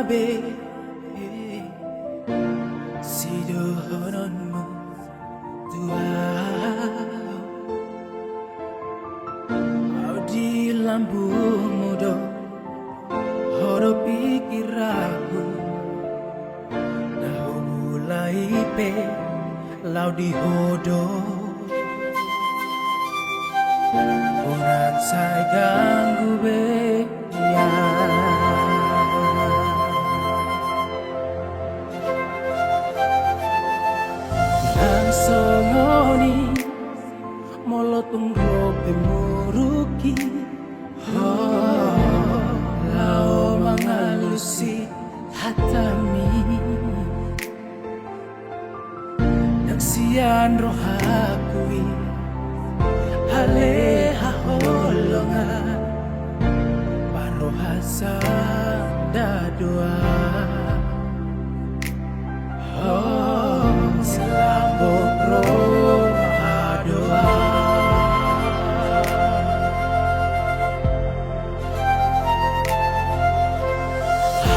be sidohononmu tua au di lambungmu do horo pikir aku dah mulai pe lau di hodo orang saya ganggu be ya songoni molotung robe muruki lao mangalusi hatami naksian rohakui haleha holongan parohasa dadoa selambung roh doa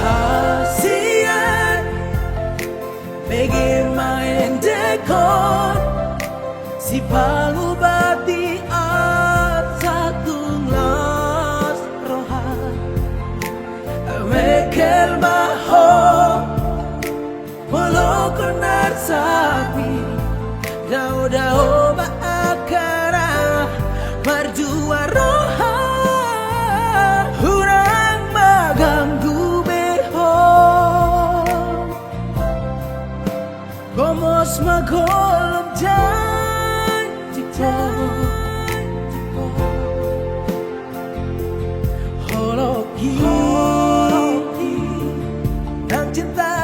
hasian bagi main dekor si palu bati asatung las rohan mekel maho walau kenar sapi dao akara berdua roha hurang maganggu beho komos magolong janjiko hologi dan cinta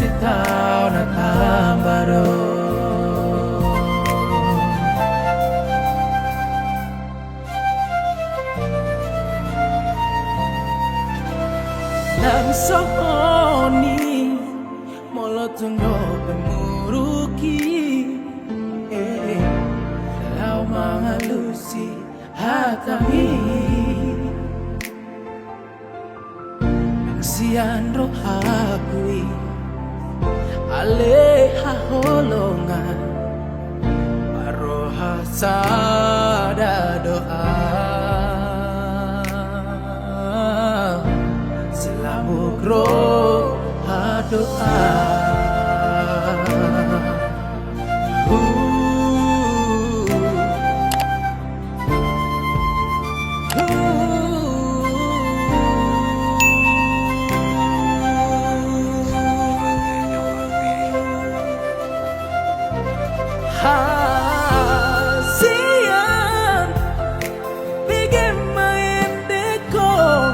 si tao na tambaro nang sokoni molotong robe muruki lau mangalusi hatami sian rohakui aleha holongan paroha sada doa selambung roha doa hasian bikin main dekor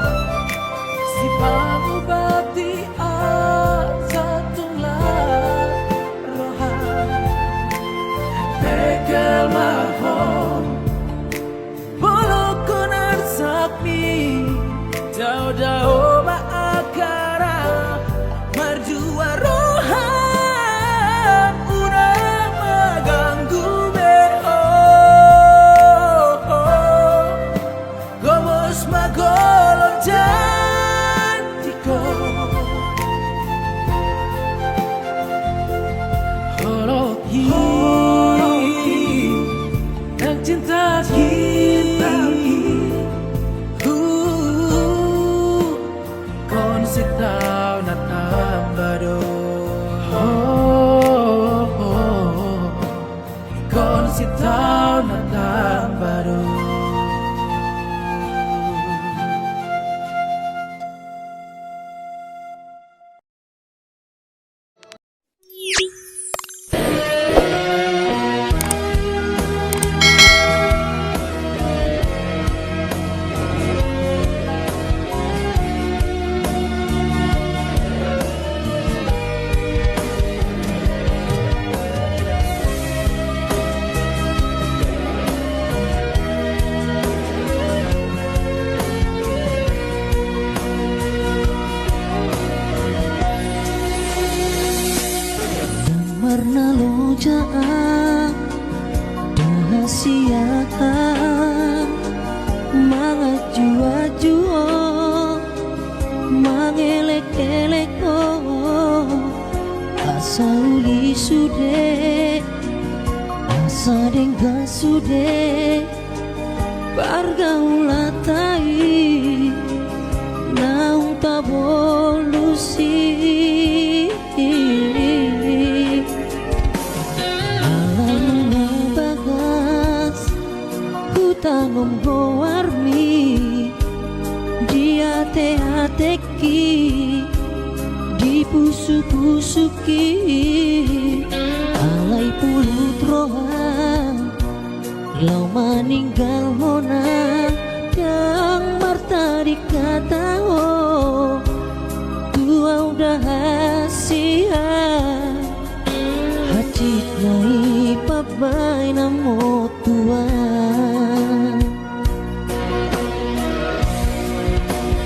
si pamu bati asatunglah rohan tekel mahom bolo konar sakmi jauh-jauh akara merjua rohan magolong janjiko hologi dan cinta kita kon sitau na tambado kon sitau na tambado pujaan, rahasiaan puli sude asa dengga sude pergaulatai naung tabolusi alam bagas hutanom gowarmi dia te-ateki di pusu-pusuki alai pulut rohan lau meninggal hona yang marta dikata oh tua udah hasia hati nai pabai namo tua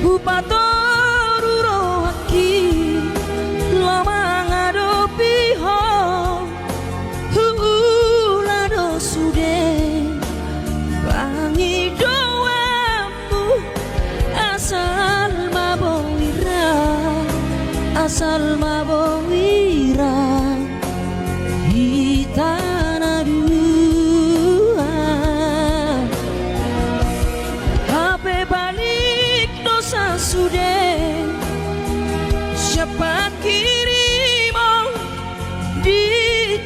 Bupatoru rohaki lama ngadopi ho hulado sude bangi doamu asal mabowira hitana dua HP balik dosa sudah siapa kirimo di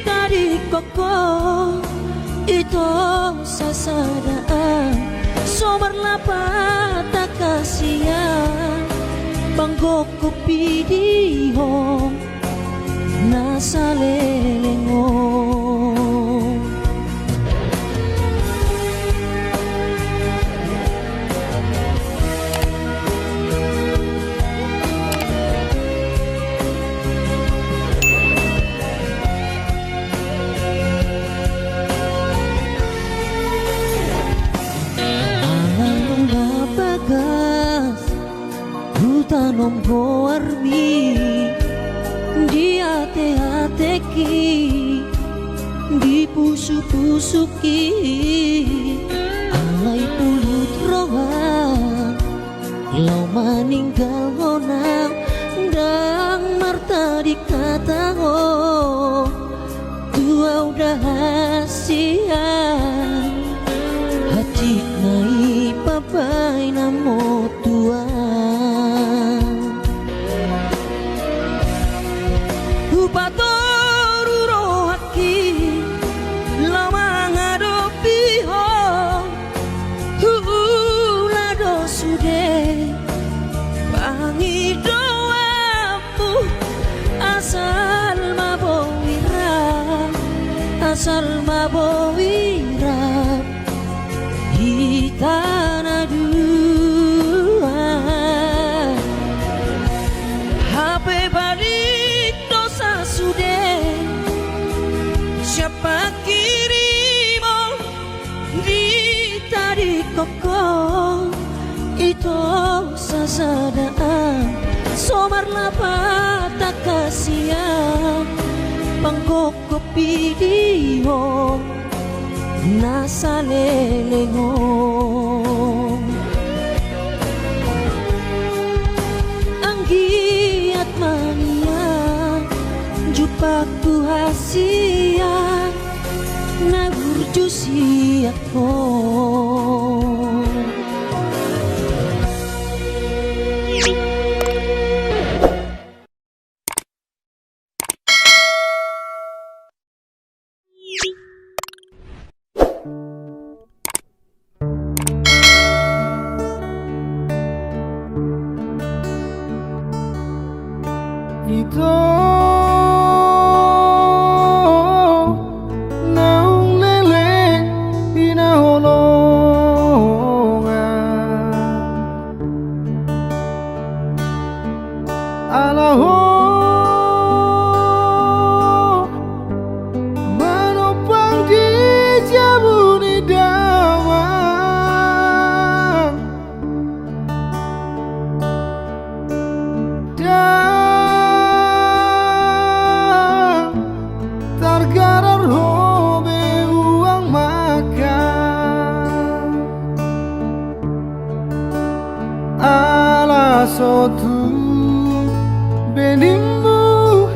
tadi koko itu sasadaan somar lapa tak kasihan banggo kopi di hong nasa lelengo tanom goarmi di ate-ateki di pusu-pusuki alai pulut rohan lau meninggal honang dan marta dikata oh tua udah hasian hati nai papai namo tua Bupatoru rohaki lama ngadopi ho hulado sude bangi doamu asal mabowira hitana dua HP balik dosa sudah siapa kirimo di tadi koko itu sasadaan somar lapa tak kasihan bangko kopi di hong nasa lelengo anggiat mania jupak tu hasia nagurjusi ako Ito naung lele pinaholongan alaho manopang di jabuni dawan targarar hobe uang makan ala sotu benimmu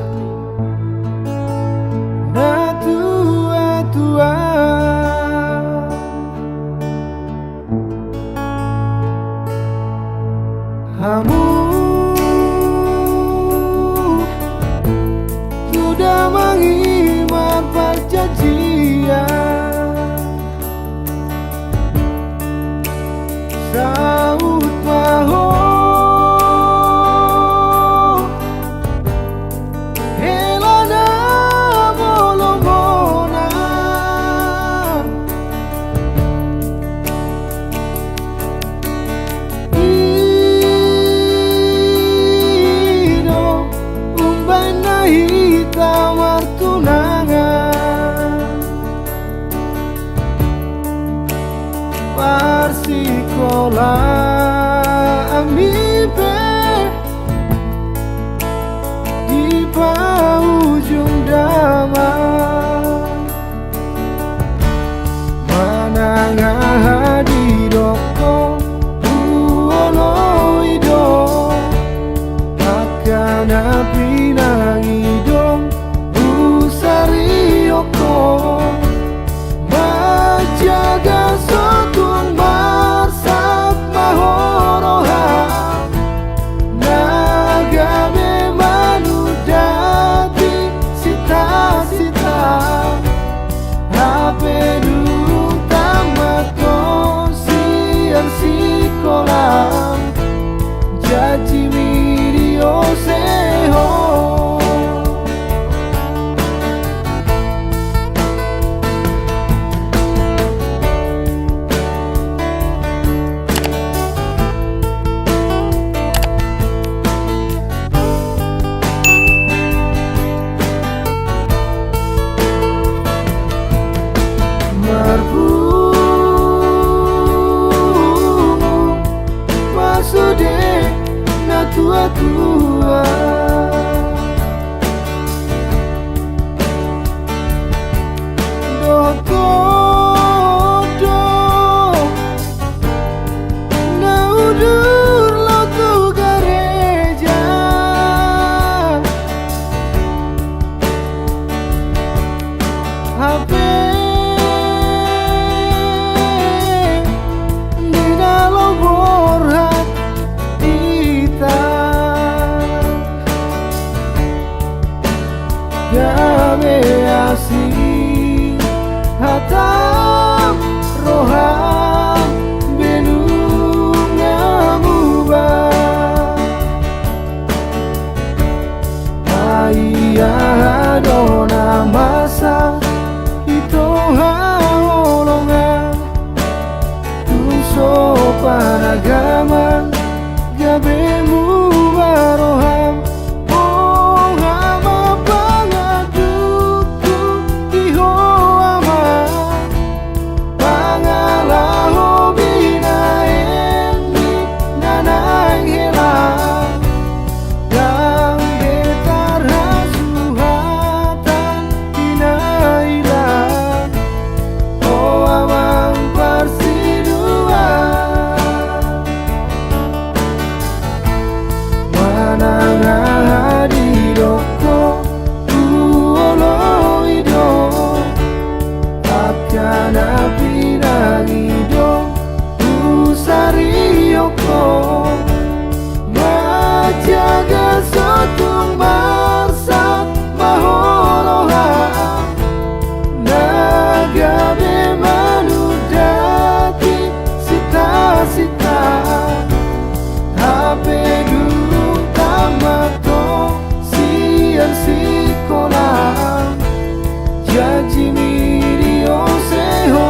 beasi hatam roham benunga mubah ayah dona masa itu haolongan tuso panagaman gabemu baroham oh hama pangaduku iho ama pangalaho binaeni nanang hilang yang betar hasuhatan hinailan oh amang persiduan manang di doko uolo ido akan pinang ido usari yoko majaga sotung marsat maholoha nagabe manudati sita-sita hape dulu tamato sian sikolah janji mirio seho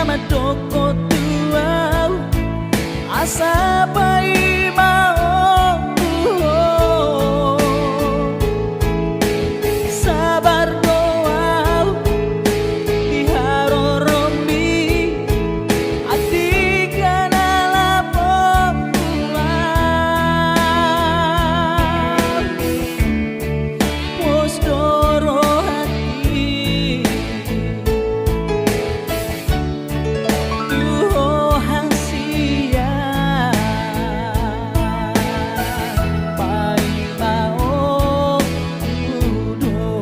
nama toko tua asa pai mau sabar doa di harorombi atika nalapong pos doro hati duho hansia pai mau udo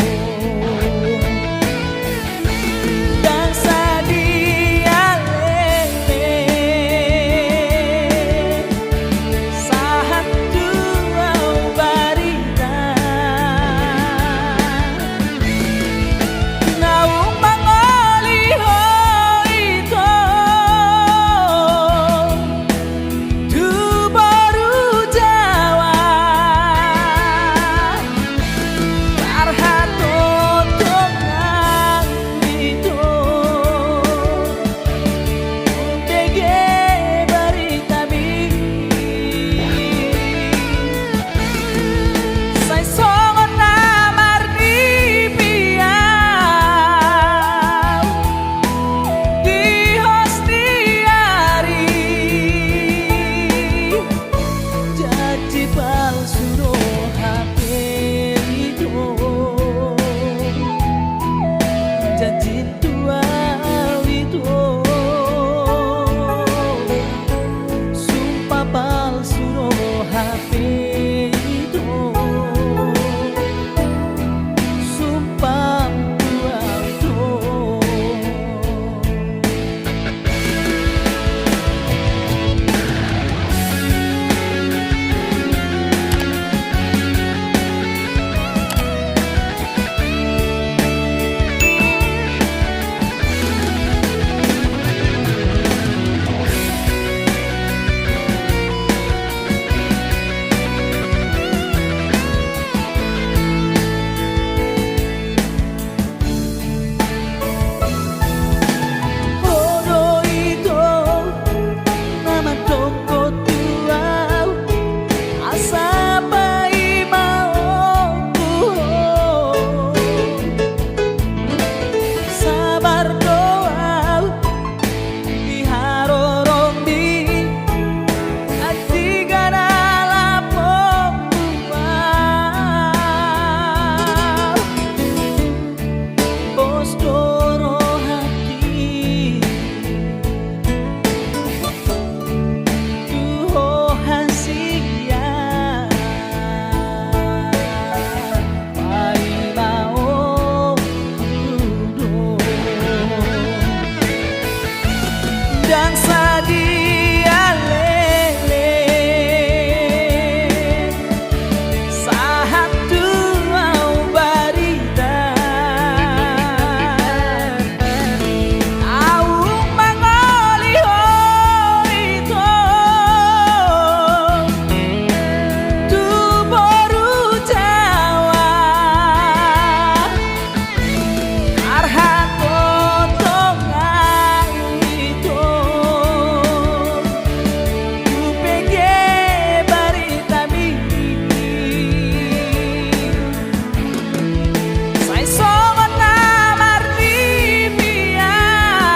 dan sadia lele sahat dua barita naung mangoli ho ito du baru jawa karhato tongang itu tege barita bi say songon namar di piau di hostiari jadi palsu do HP itu jadi tua itu sumpah palsu do HP itu sumpah tua itu bodoh itu nama toko tua asa pai mau sabar doa di harorombi atika nalapong bos doro hati duho hansia pai mau udo dan sadia lele sahat dua barita aung mangoli ho itu tu baru jawa arhato tongang itu tu pege barita bi say songon namar di piau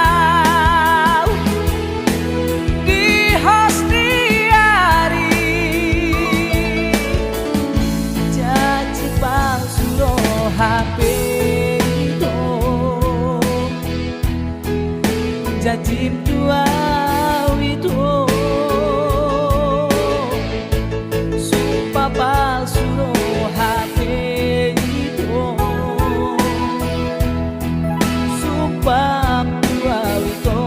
di hostiari jadi palsu do HP itu jadi tua itu sumpah palsu do HP itu sumpah tua itu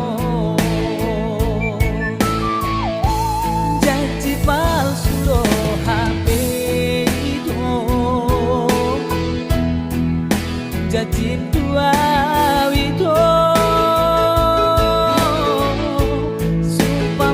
jadi palsu do HP itu jadi tua itu sumpah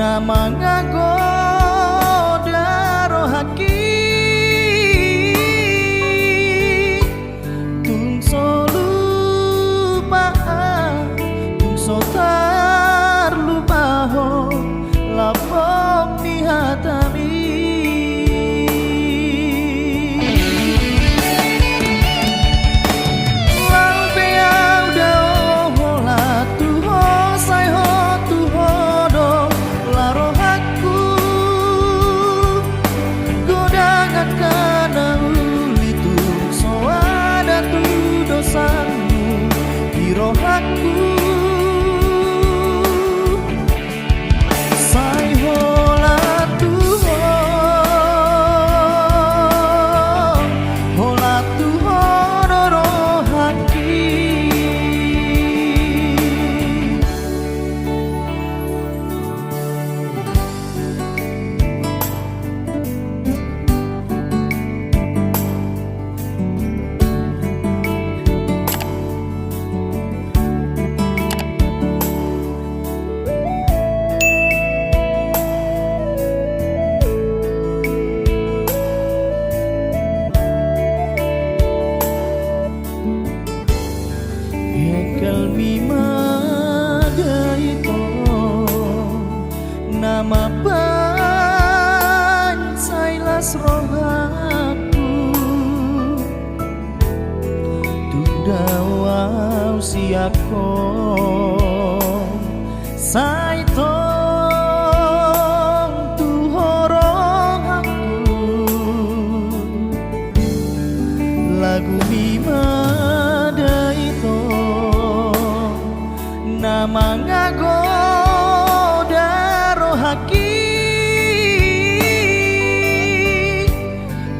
nama ngagoda rohaki tungso lupaan tungso tar lupaho lapok di hatami rohaku sai hola tu rohaki nama pancailas rohaku tudawau siako saitong tuhorohaku lagu mimada itu nama ngagoda rohaki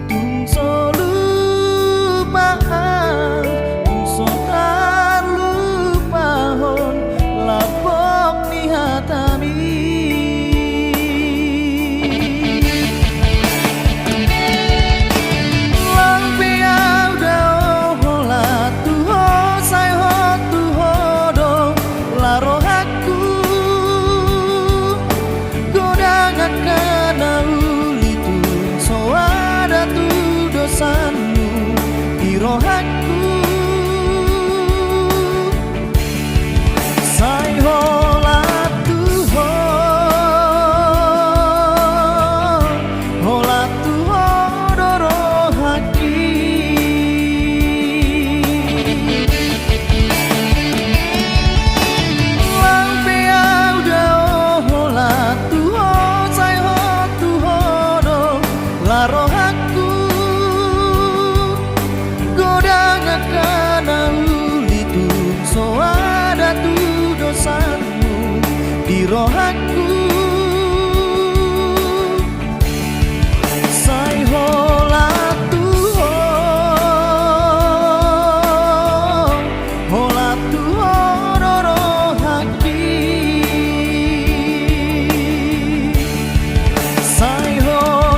tungso lupaan tungso tar lupahon lapok ni hatami lampe audao hola tuho sai ho tuho do la rohaku karena ulitu so ada tu dosanmu di rohaku sai hola tu do rohaki lampe audao hola tu la rohaku godangan karena ulitu so ada tu dosanmu di rohaku sai hola tu do rohaki sai hola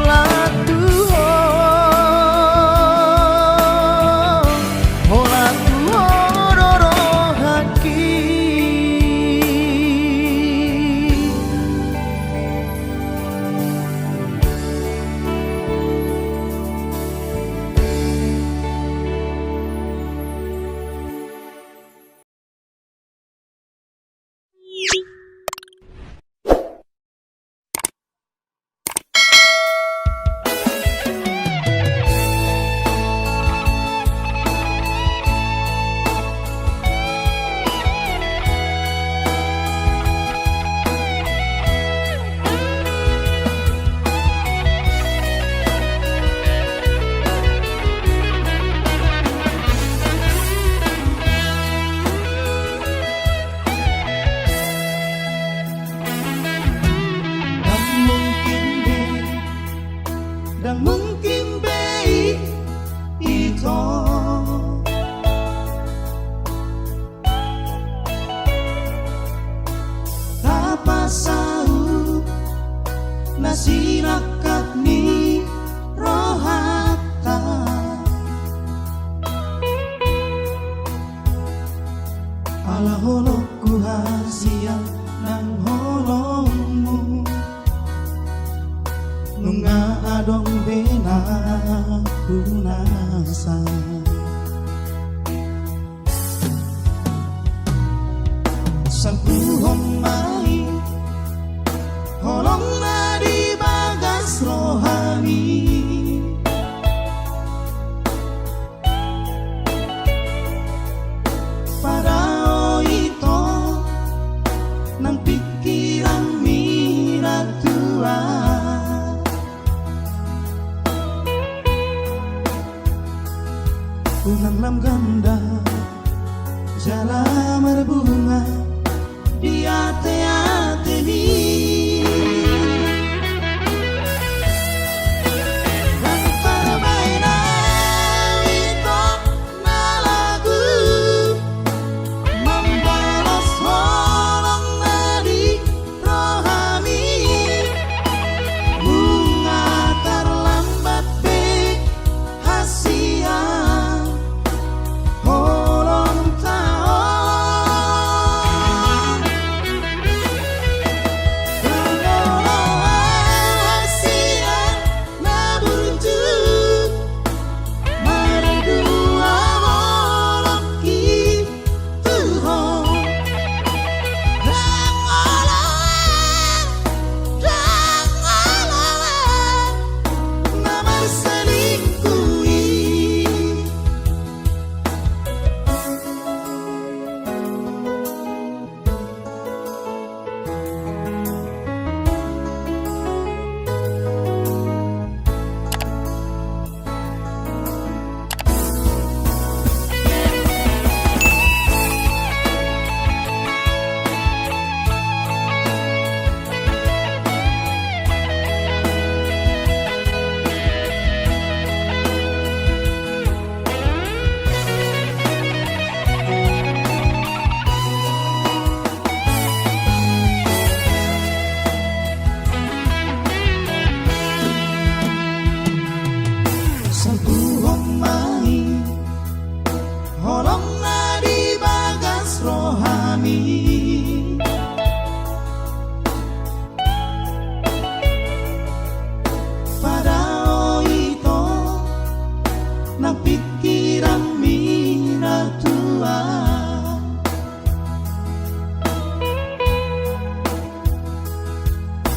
Nasirakat ni rohata ala holokku hasil nang holongmu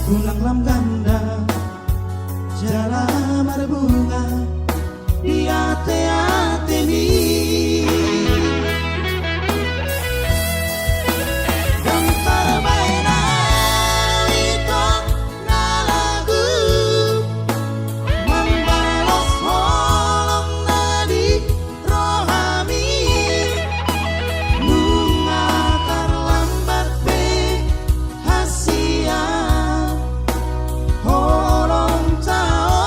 pulang lam ganda jalan berbunga di ate-ate mi dan permainan itu na lagu membalas holong nadi rohami bunga terlambat be hasia holong tao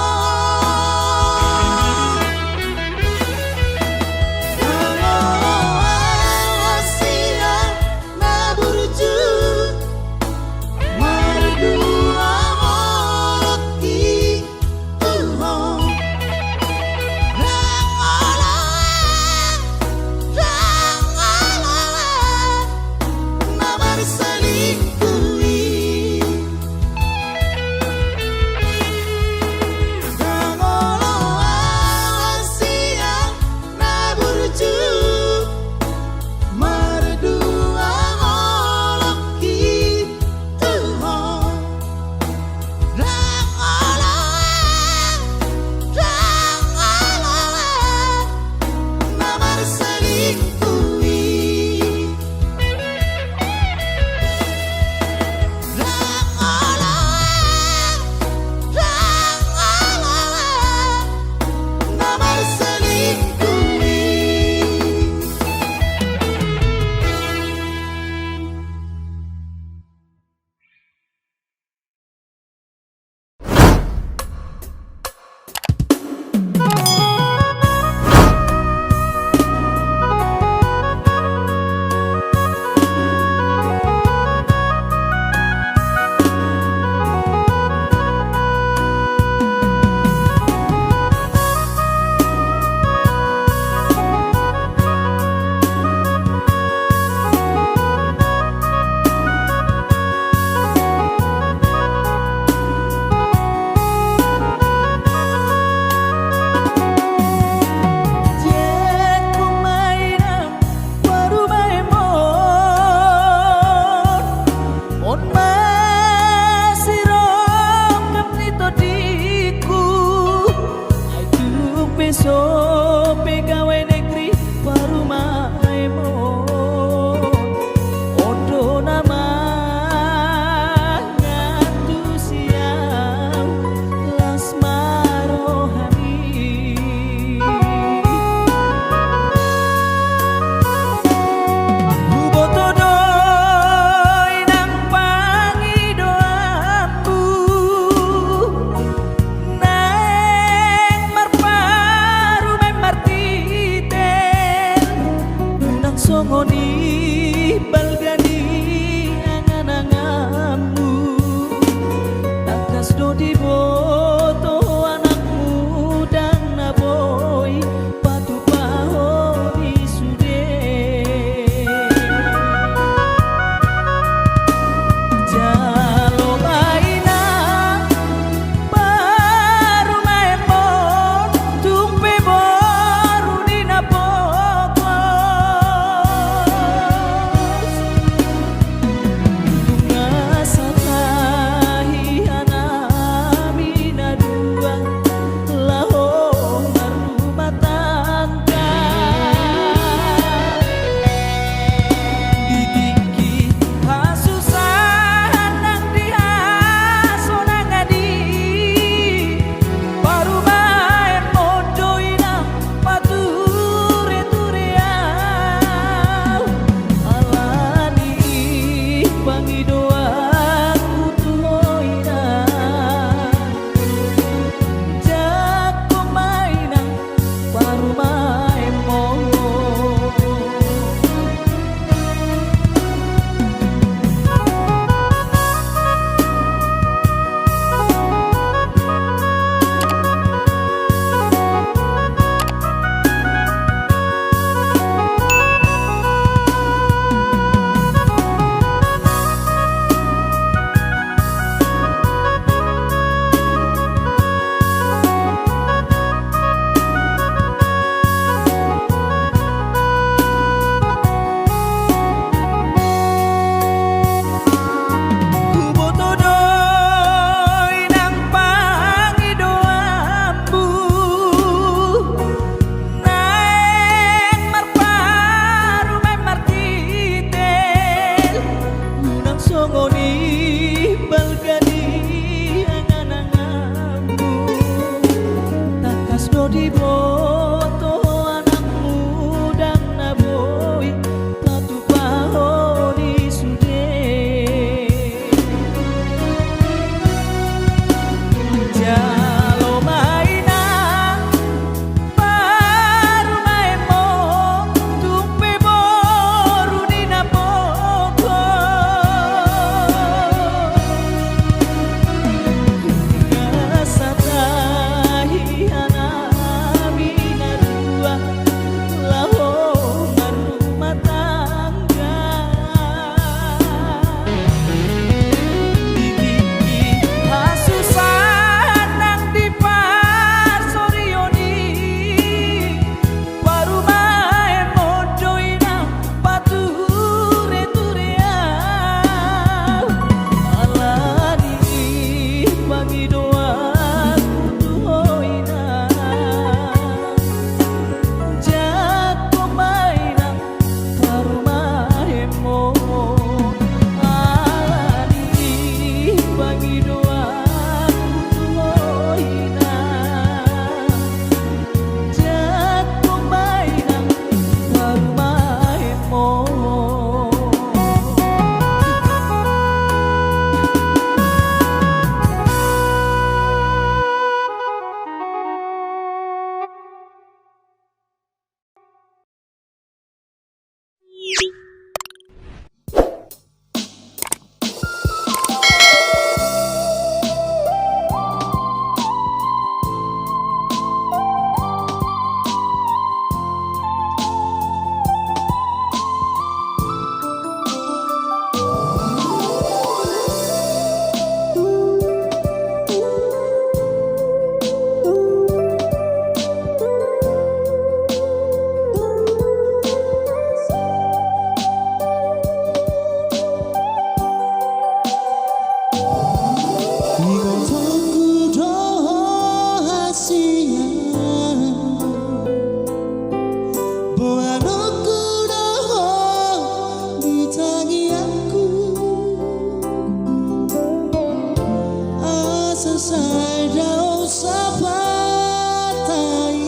saja usah batai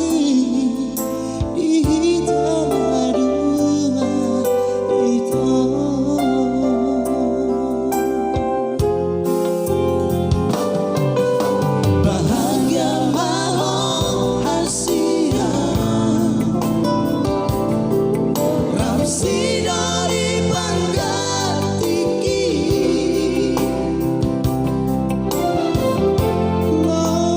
di hitam dua itu. Bahagia mau hasia Ramsi dari Panggatiki Lo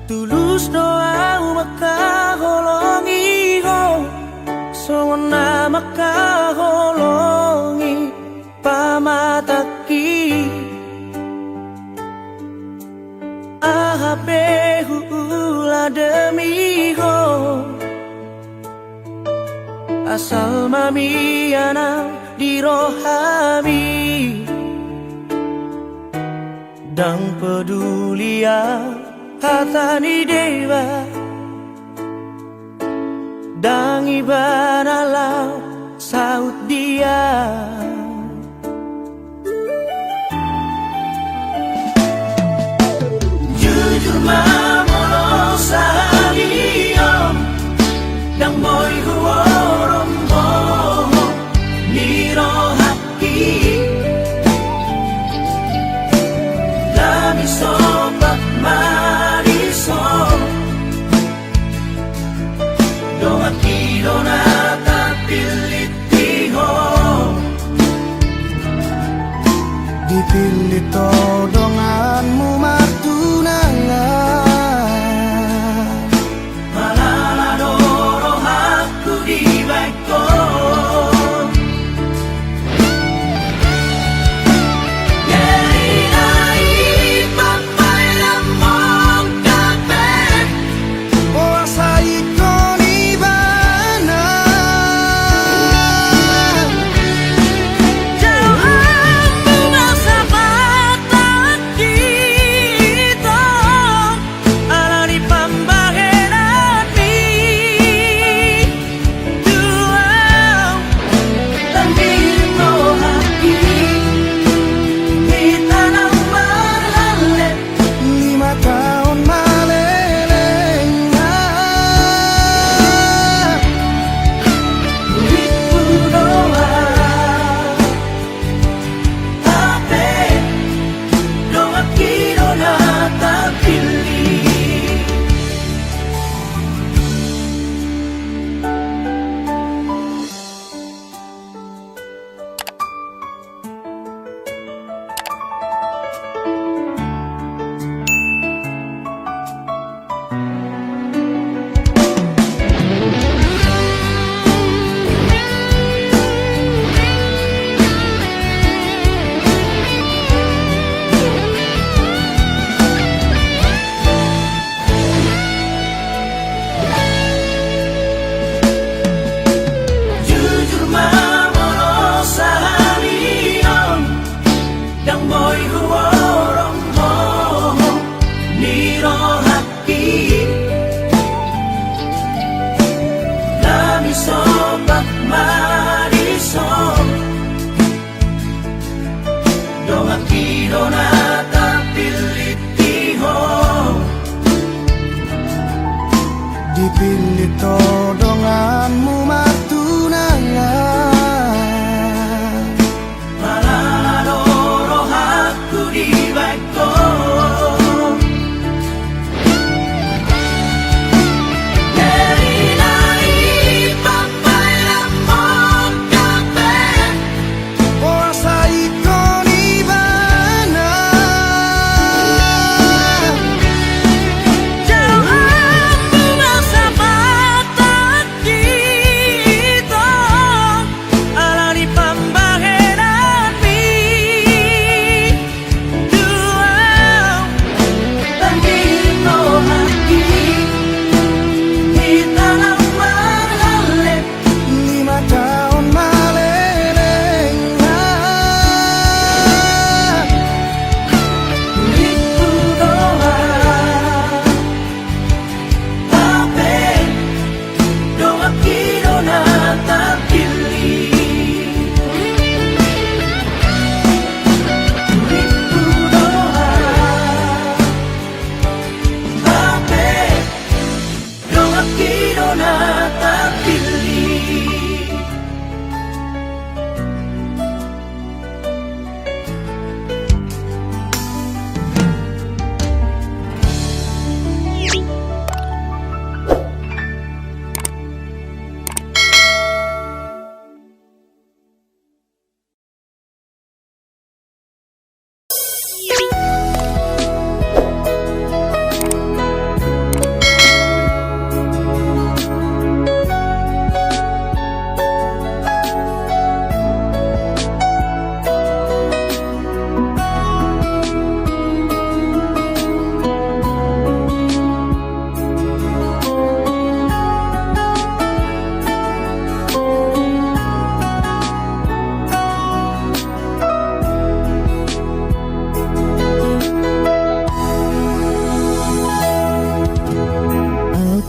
Tulus doa makaholongi ho, sona makaholongi pamataki ahabehu ula demi ho, asal mamiana di rohami dan pedulia hatani dewa dan ibanalah saut dia jujur mamolo sahabiyo dan boy huorombo nirohaki kami sobat dipilih todonganmu martunangan malala doro aku di baiko Jauh bunga sabata Lamiso pagmariso Dong akino na tapilitiho Dipilit todonganmu matunangan Malaloro aku di baiko Dari nai papai lamon kape Puasa ikon ibana Jauhan bunga sahabat kita Ala di pambaheran mi Dua Tandino hati Kita namang halit 5 tahun malelengah Itu doa Tapi Doa kiro na tapili Itu doa Tapi Doa kiro na tapili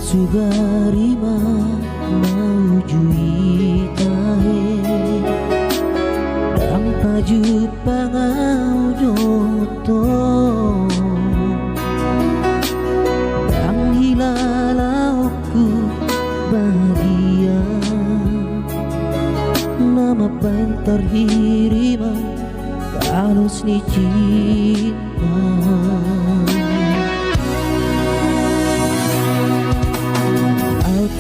Atsugarima maujui tahe Dang paju pangau joto Dang hilalauku bahagia Nama pentar hirima Balus ni cinta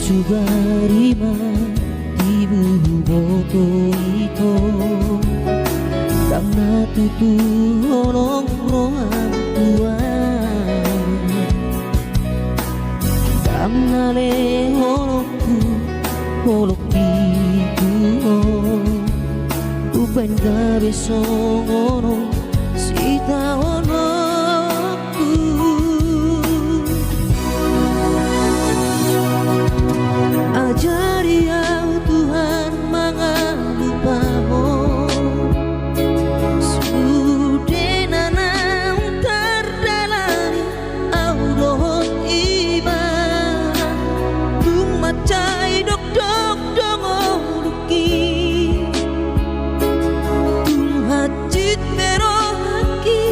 Atsugarima ibu boto ito Dang natutu holong rohang tuan Dang nale holokku holok itu Upen gabe songono sita onokku Ajari au Tuhan mangalupamu Sudena naung tardalani au dohot iman Tung macai dok dok dongoruki Tung hajit merohaki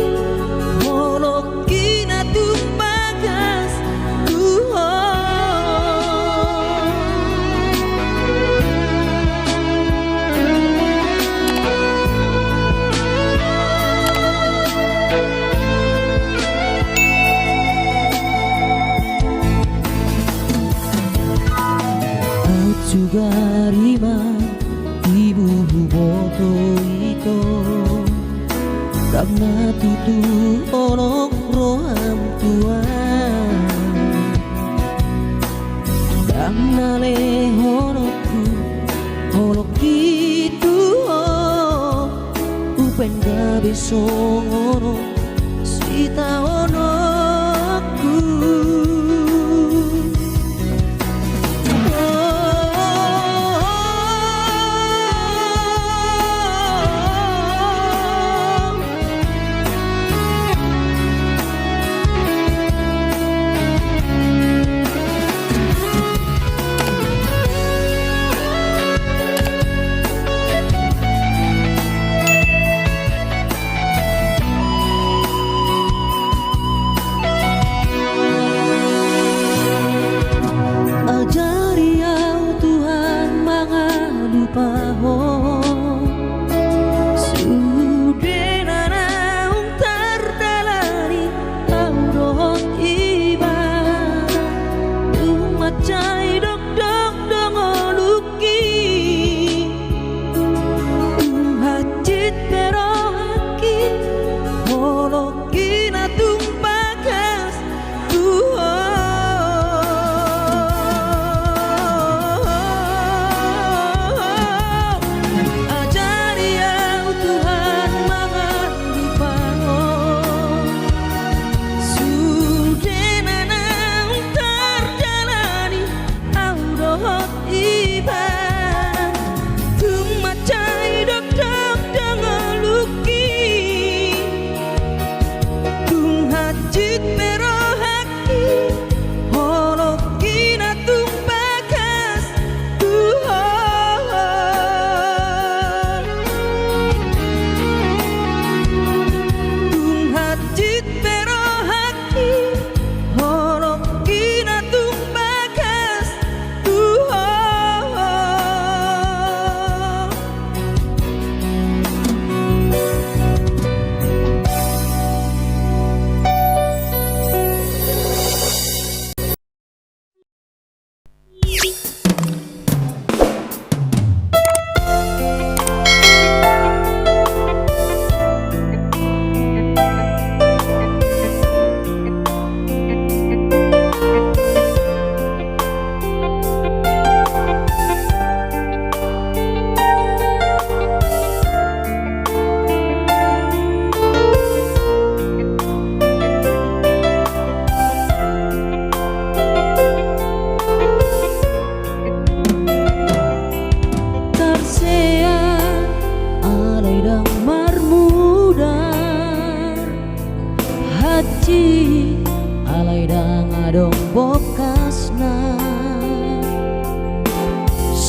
Holoki na tung bagas Tuhan Atsugarima ibu boto ito Dang natutu olong roham tuan Dang nale honokku holok itu Upen gabe songono sita onokku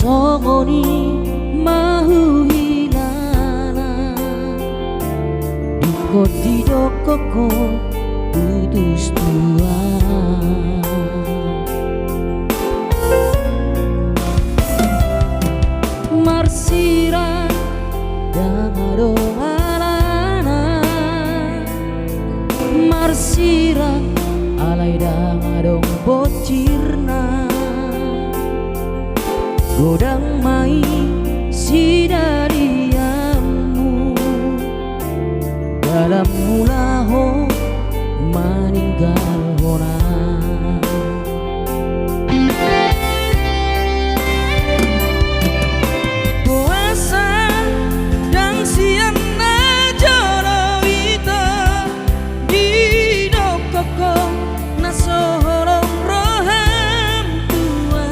songoni mahu hilana Diko didokoko putus tua Marsira dangaro alana Marsira alai dangadong bocirna Godang mai sidariamu dalam mulaho meninggal hona puasa dan siang najoro ita di dokoko nasohorong roham tua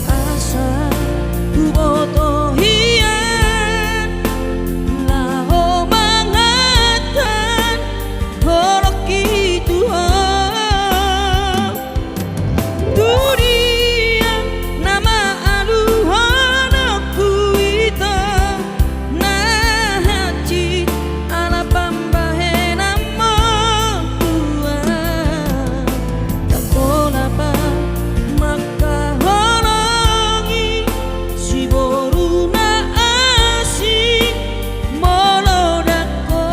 asa kuboto hian laho mangatan horoki Tuhan dunia nama aluhonoku ita nahaci ala pambahe namo Tuhan tak kolapa maka holongi si boruna asing molodako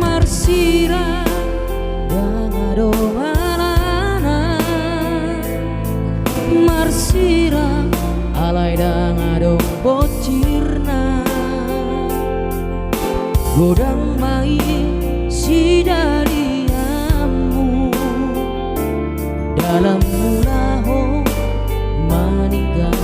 Marsira dangado alana Marsira alai dangado bocirna Godang mai sidariamu dalam mulaho meninggal